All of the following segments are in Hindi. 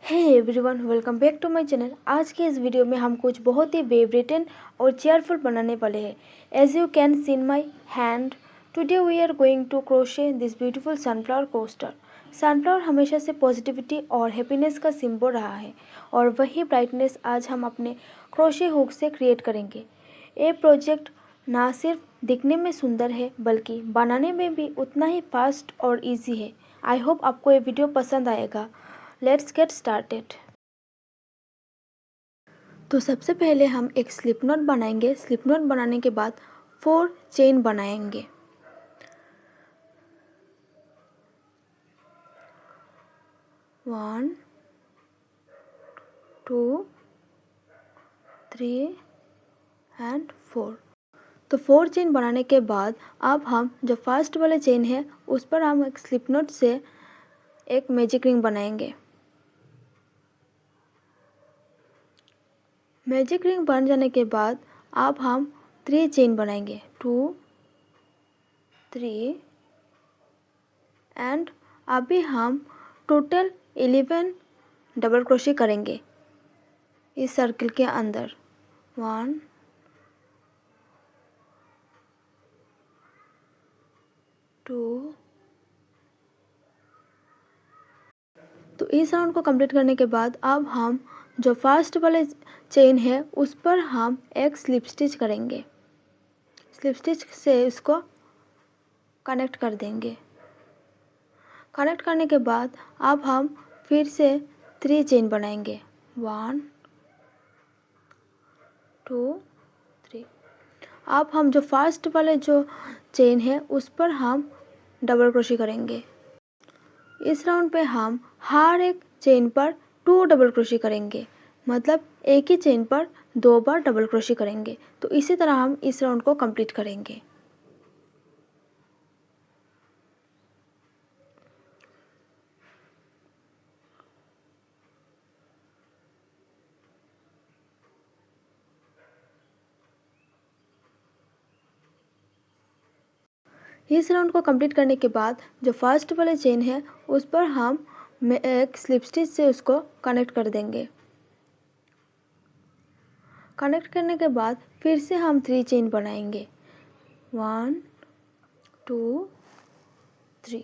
Hey everyone, welcome back to my channel. आज के इस वीडियो में हम कुछ बहुत ही बेब्रिटन और चेयरफुल बनाने वाले हैं। As you can see in my hand, today we are going to crochet this beautiful sunflower coaster. Sunflower हमेशा से पॉजिटिविटी और हैप्पीनेस का सिंबल रहा है और वही ब्राइटनेस आज हम अपने क्रोशे हुक से क्रिएट करेंगे। ये प्रोजेक्ट ना सिर्फ दिखने में सुंदर है बल्कि बनाने में भी उतना ही फास्ट और इजी है। आई होप आपको ये वीडियो पसंद आएगा। Let's get started. तो सबसे पहले हम एक स्लिप नॉट बनाएंगे। स्लिप नॉट बनाने के बाद 4 चेन बनाएंगे। One, 2, 3 and 4। तो 4 चेन बनाने के बाद अब हम जो फर्स्ट वाले चेन है उस पर हम एक स्लिप नॉट से एक मैजिक रिंग बनाएंगे। मैजिक रिंग बन जाने के बाद अब हम 3 चेन बनाएंगे। 2, 3 एंड अभी हम टोटल 11 डबल क्रोशे करेंगे इस सर्किल के अंदर। 1, 2। तो इस राउंड को कंप्लीट करने के बाद अब हम जो फर्स्ट वाले चेन है उस पर हम एक स्लिप स्टिच करेंगे। स्लिप स्टिच से इसको कनेक्ट कर देंगे। कनेक्ट करने के बाद अब हम फिर से 3 चेन बनाएंगे। 1, 2, 3। अब हम जो फर्स्ट वाले जो चेन है उस पर हम डबल क्रोशे करेंगे। इस राउंड पे हम हर एक चेन पर 2 डबल क्रोशे करेंगे, मतलब एक ही चेन पर 2 बार डबल क्रोशे करेंगे। तो इसी तरह हम इस राउंड को कंप्लीट करेंगे। इस राउंड को कंप्लीट करने के बाद जो फर्स्ट वाले चेन है उस पर हम एक स्लिप स्टिच से उसको कनेक्ट कर देंगे। कनेक्ट करने के बाद फिर से हम 3 चेन बनाएंगे। 1, 2, 3।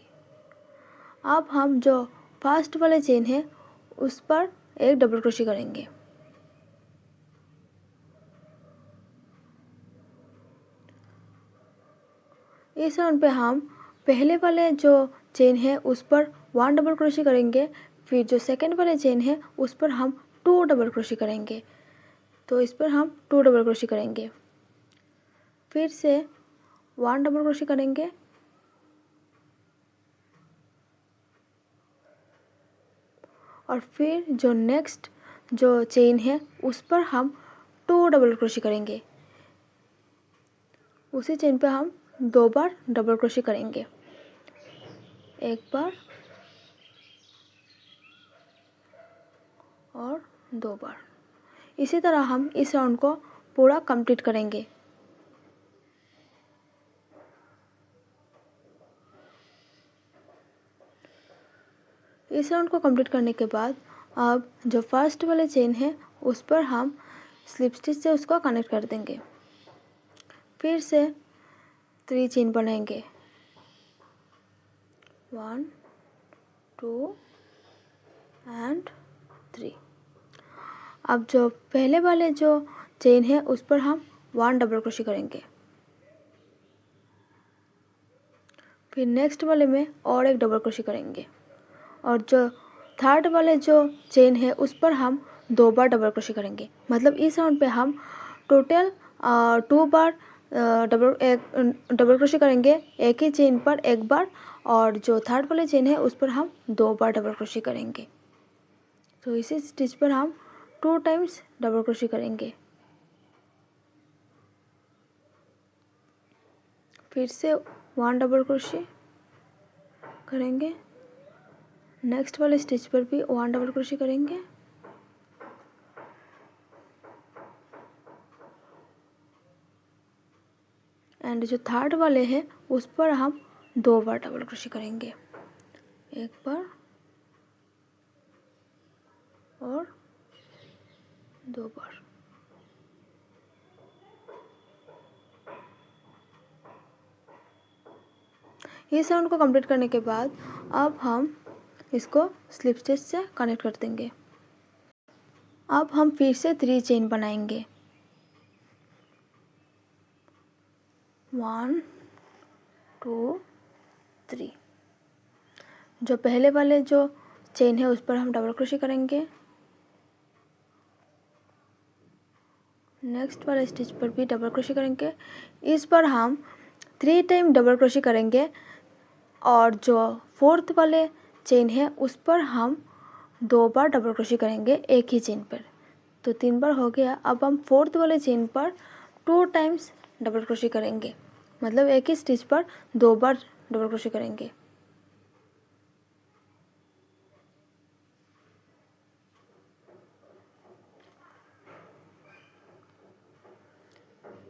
अब हम जो फर्स्ट वाले चेन है उस पर एक डबल क्रोशे करेंगे। इस राउंड पे हम पहले वाले जो चेन है उस पर 1 डबल क्रोशे करेंगे, फिर जो सेकंड वाले चेन है उस पर हम 2 डबल क्रोशे करेंगे। तो इस पर हम 2 डबल क्रोशे करेंगे, फिर से 1 डबल क्रोशे करेंगे और फिर जो नेक्स्ट जो चेन है उस पर हम 2 डबल क्रोशे करेंगे। उसी चेन पे हम 2 बार डबल क्रोशे करेंगे, एक बार और 2 बार। इसी तरह हम इस राउंड को पूरा कंप्लीट करेंगे। इस राउंड को कंप्लीट करने के बाद अब जो फर्स्ट वाले चेन है उस पर हम स्लिप स्टिच से उसको कनेक्ट कर देंगे। फिर से 3 चेन बनाएंगे। 1, 2 एंड 3। अब जो पहले वाले जो चेन है उस पर हम 1 डबल क्रोशे करेंगे, फिर नेक्स्ट वाले में और एक डबल क्रोशे करेंगे और जो थर्ड वाले जो चेन है उस पर हम 2 बार डबल क्रोशे करेंगे। मतलब इस राउंड पे हम टोटल 2 बार डबल क्रोशे करेंगे, एक ही चेन पर एक बार, और जो थर्ड वाले चेन है उस पर हम 2 बार डबल क्रोशे करेंगे। तो इसी स्टिच पर हम 2 टाइम्स डबल क्रोशे करेंगे, फिर से 1 डबल क्रोशे करेंगे, नेक्स्ट वाले स्टिच पर भी 1 डबल क्रोशे करेंगे एंड जो थर्ड वाले हैं उस पर हम 2 बार डबल क्रोशे करेंगे, एक बार और 2 बार। इस राउंड को कंप्लीट करने के बाद अब हम इसको स्लिप स्टिच से कनेक्ट कर देंगे। अब हम फिर से 3 चेन बनाएंगे। 1 2 3। जो पहले वाले जो चेन है उस पर हम डबल क्रोशे करेंगे। नेक्स्ट वाले स्टिच पर भी डबल क्रोशे करेंगे। इस पर हम 3 टाइम डबल क्रोशे करेंगे और जो 4th वाले चेन है उस पर हम 2 बार डबल क्रोशे करेंगे एक ही चेन पर। तो 3 बार हो गया। अब हम 4th वाले चेन पर 2 टाइम्स डबल क्रोशे करेंगे, मतलब एक ही स्टिच पर 2 बार डबल क्रोशे करेंगे।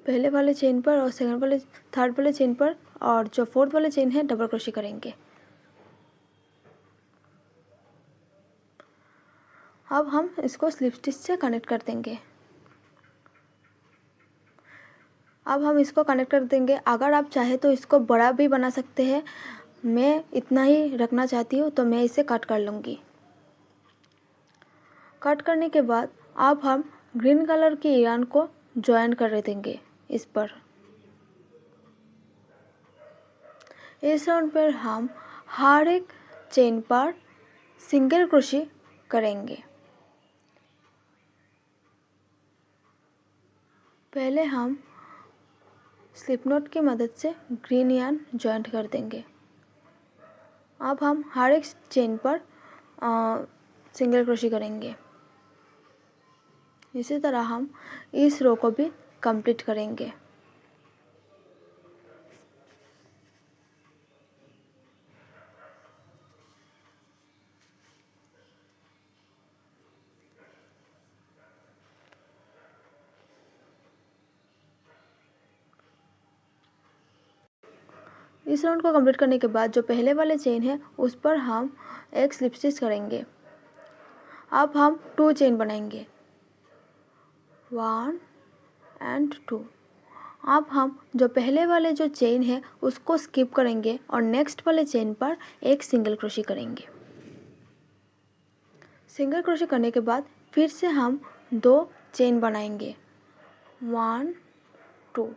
पहले वाले चेन पर और थर्ड वाले चेन पर और जो 4th वाले चेन है डबल क्रोशे करेंगे। अब हम इसको स्लिप स्टिच से कनेक्ट कर देंगे। अब हम इसको कनेक्ट कर देंगे। अगर आप चाहे तो इसको बड़ा भी बना सकते हैं। मैं इतना ही रखना चाहती हूँ तो मैं इसे कट कर लूँगी। कट करने के बाद अब हम ग्रीन कलर की यार्न को ज्वाइन कर देंगे इस पर। इस राउंड पर हम हर एक चेन पर सिंगल क्रोशे करेंगे। पहले हम स्लिप नॉट की मदद से ग्रीन यार्न ज्वाइंट कर देंगे। अब हम हर एक चेन पर सिंगल क्रोशे करेंगे। इसी तरह हम इस रो को भी कंप्लीट करेंगे। इस राउंड को कंप्लीट करने के बाद जो पहले वाले चेन है उस पर हम एक स्लिप स्टिच करेंगे। अब हम 2 चेन बनाएंगे, 1 एंड 2। अब हम जो पहले वाले जो चेन है उसको स्किप करेंगे और नेक्स्ट वाले चेन पर एक सिंगल क्रोशे करेंगे। सिंगल क्रोशे करने के बाद फिर से हम 2 चेन बनाएंगे, 1 2,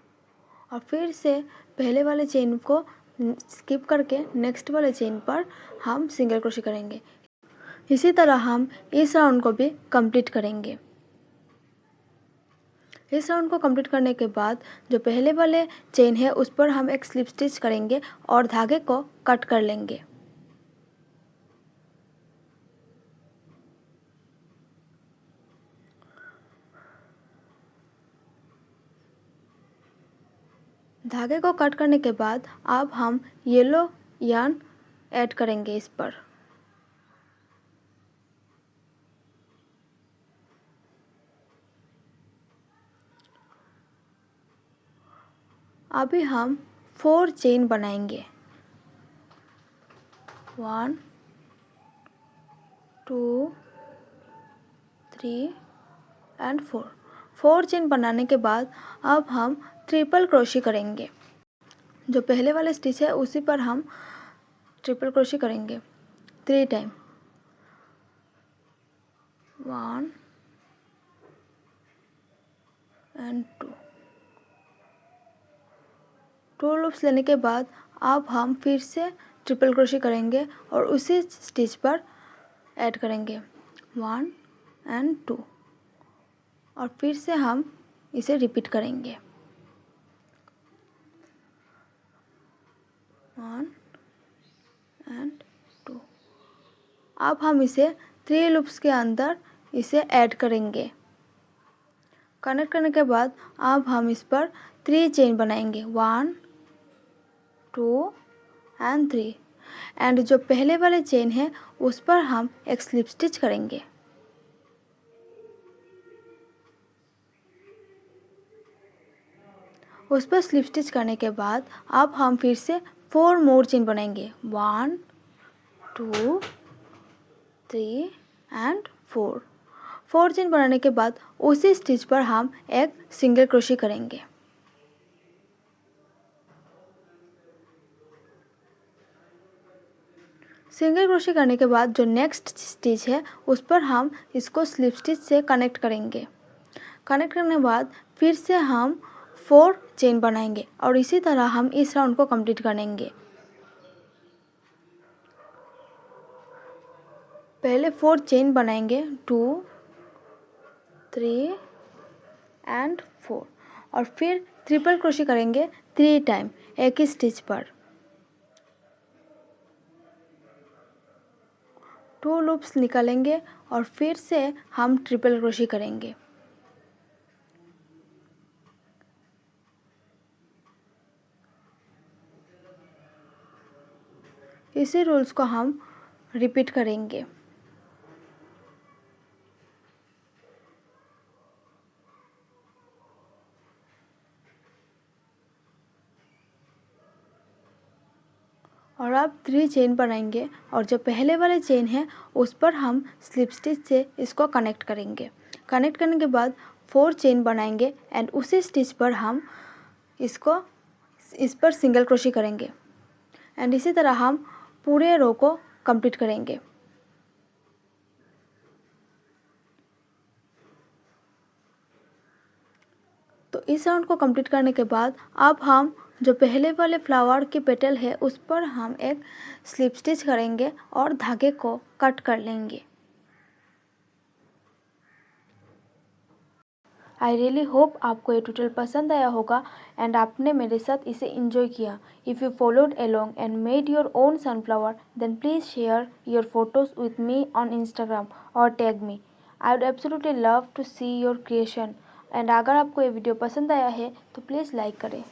और फिर से पहले वाले चेन को स्किप करके नेक्स्ट वाले चेन पर हम सिंगल क्रोशे करेंगे। इसी तरह हम इस राउंड को भी कंप्लीट करेंगे। इस राउंड को कंप्लीट करने के बाद जो पहले वाले चेन है उस पर हम एक स्लिप स्टिच करेंगे और धागे को कट कर लेंगे। धागे को कट करने के बाद अब हम येलो यार्न ऐड करेंगे इस पर। अभी हम 4 चेन बनाएंगे, 1 2 3 एंड 4 चेन बनाने के बाद अब हम ट्रिपल क्रोशे करेंगे। जो पहले वाले स्टिच है उसी पर हम ट्रिपल क्रोशे करेंगे 3 टाइम, 1 एंड 2 लूप्स लेने के बाद अब हम फिर से ट्रिपल क्रोशे करेंगे और उसी स्टिच पर ऐड करेंगे 1 एंड 2 और फिर से हम इसे रिपीट करेंगे 1 एंड 2। अब हम इसे 3 लूप्स के अंदर इसे ऐड करेंगे। कनेक्ट करने के बाद अब हम इस पर 3 चेन बनाएंगे, 1 2 एंड 3, एंड जो पहले वाले चेन है उस पर हम एक स्लिप स्टिच करेंगे। उस पर स्लिप स्टिच करने के बाद अब हम फिर से 4 मोर चेन बनाएंगे, 1 2 3 एंड 4, 4 चेन बनाने के बाद उसी स्टिच पर हम एक सिंगल क्रोशे करेंगे। सिंगल क्रोशे करने के बाद जो नेक्स्ट स्टिच है उस पर हम इसको स्लिप स्टिच से कनेक्ट करेंगे। कनेक्ट करने के बाद फिर से हम 4 चेन बनाएंगे और इसी तरह हम इस राउंड को कंप्लीट करेंगे। पहले 4 चेन बनाएंगे 2 3 एंड 4 और फिर ट्रिपल क्रोशे करेंगे 3 टाइम एक ही स्टिच पर। 2 लूप्स निकालेंगे और फिर से हम ट्रिपल क्रोशे करेंगे। इसी रूल्स को हम रिपीट करेंगे। और अब 3 चेन बनाएंगे और जो पहले वाले चेन है उस पर हम स्लिप स्टिच से इसको कनेक्ट करेंगे। कनेक्ट करने के बाद 4 चेन बनाएंगे एंड उसी स्टिच पर हम इस पर सिंगल क्रोशे करेंगे एंड इसी तरह हम पूरे रो को कंप्लीट करेंगे। तो इस राउंड को कंप्लीट करने के बाद अब हम जो पहले वाले फ्लावर की पेटल है उस पर हम एक स्लिप स्टिच करेंगे और धागे को कट कर लेंगे। आई रियली होप आपको ये ट्यूटोरियल पसंद आया होगा एंड आपने मेरे साथ इसे एंजॉय किया। If you followed along and made your own sunflower then please share your photos with me on Instagram और tag me. I would absolutely love to see your creation. And अगर आपको ये वीडियो पसंद आया है तो प्लीज़ लाइक करें।